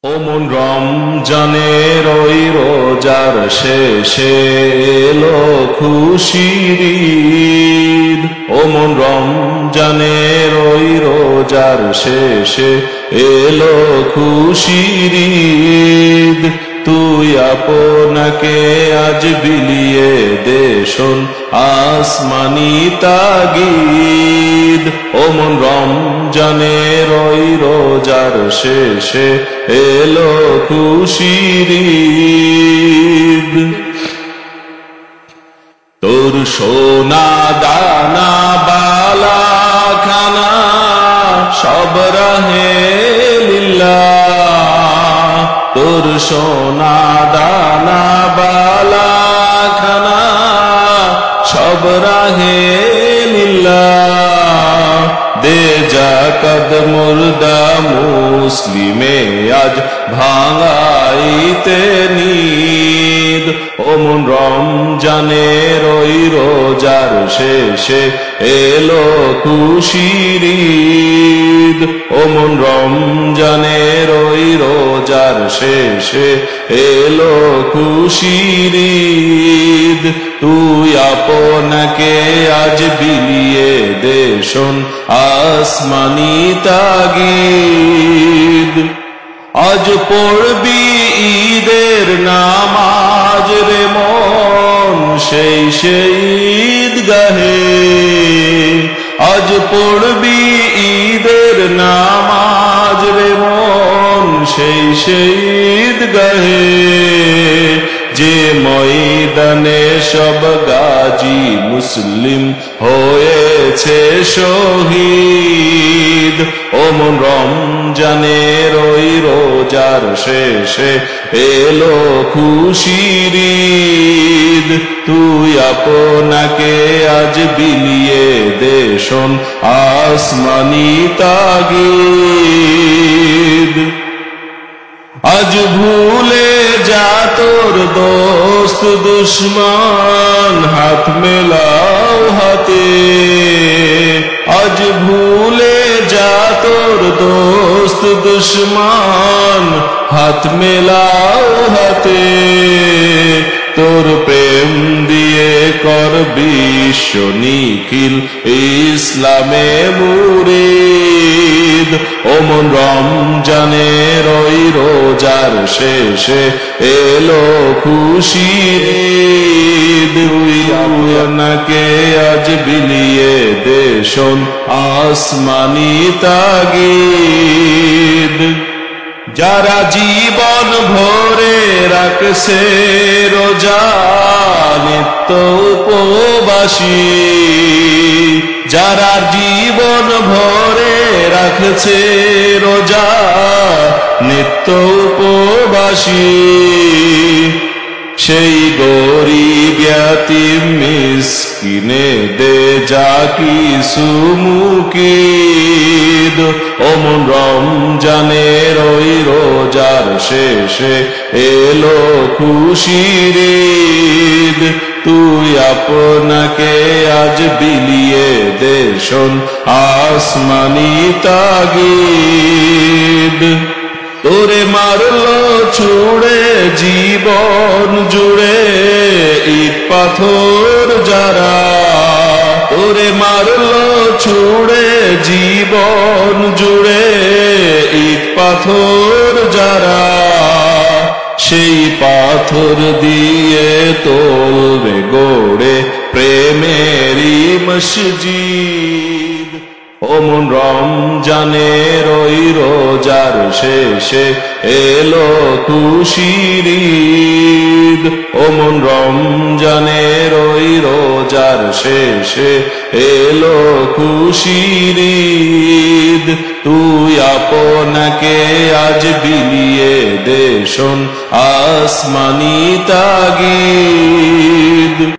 ও মন রমজানের ওই রোজার শেষে এলো খুশির ঈদ। ও মন রমজানের ওই রোজার শেষে এলো খুশির ঈদ। তুই আপনাকে আজ বিলিয়ে দে শোন আসমানি তাগিদ। ও মন রমজানের ওই রোজার শেষে এলো খুশির ঈদ। তোর সোনা দানা বালা খানা সব রাহে লিল্লাহ। তোর সোনা দানা বালা খানা সব রাহে লিল্লাহ। দে জাকাত মুর্দা মুসলিমে আজ ভাঙাইতে নিদ। ও মন রমজানের ওই রোজার শেষে এলো খুশির ঈদ। ও মন রমজানের ওই রোজার শেষে এলো খুশির ঈদ। তুই আপনাকে আজ বিলিয়ে দে শোন আসমানি তাগিদ। আজ পড়বি ঈদের নামাজ রে মন সেই ঈদগাহে। আজ পড়বি ঈদের নামাজ রে মন সেই ঈদগাহে। যে ময়দানে সব গাজী মুসলিম হয়েছে শহীদ। ও মন রমজানের ওই রোজার শেষে এলো খুশির ঈদ। তুই আপনাকে আজ বিলিয়ে দে শোন আসমানি তাগিদ। আজ ভুলে যা তোর দোস্ত দুশ্মন হাত মেলাও হাতে। আজ ভুলে যা তোর দোস্ত দুশ্মন হাত মেলাও হাতে। তোর প্রেম দিয়ে কর বিশ্ব নিখিল ইসলামে মুরিদ। ও মন রমজানের ওই রোজার শেষে এলো খুশির ঈদ। তুই আপনাকে আজ বিলিয়ে দে শোন আসমানি তাগিদ। যারা জীবন ভরে রাখছে রোজা নিত্য উপবাসী। যারা জীবন ভরে রাখছে রোজা নিত্য উপবাসী। সেই গরিব ইয়াতীম মিসকিনে দে যা কিছু মুকিদ। ও মন রমজানের ওই রোজার শেষে এলো খুশির ঈদ। তুই আপনাকে আজ বিলিয়ে দে শোন আসমানি তাগিদ। তোরে মারলো ছুড়ে জীবন জুড়ে ইট পাথর যারা। তোরে মারলো ছুড়ে জীবন জুড়ে ইট পাথর যারা। সেই পাথর দিয়ে তোলবে গড়ে প্রেমেরই মসজিদ। ও মন রমজানের ওই রোজার শেষে এলো খুশির ঈদ। ও মন রমজানের ওই রোজার শেষে এলো খুশির ঈদ। তুই আপনাকে আজ বিলিয়ে দে শোন আসমানি তাগিদ।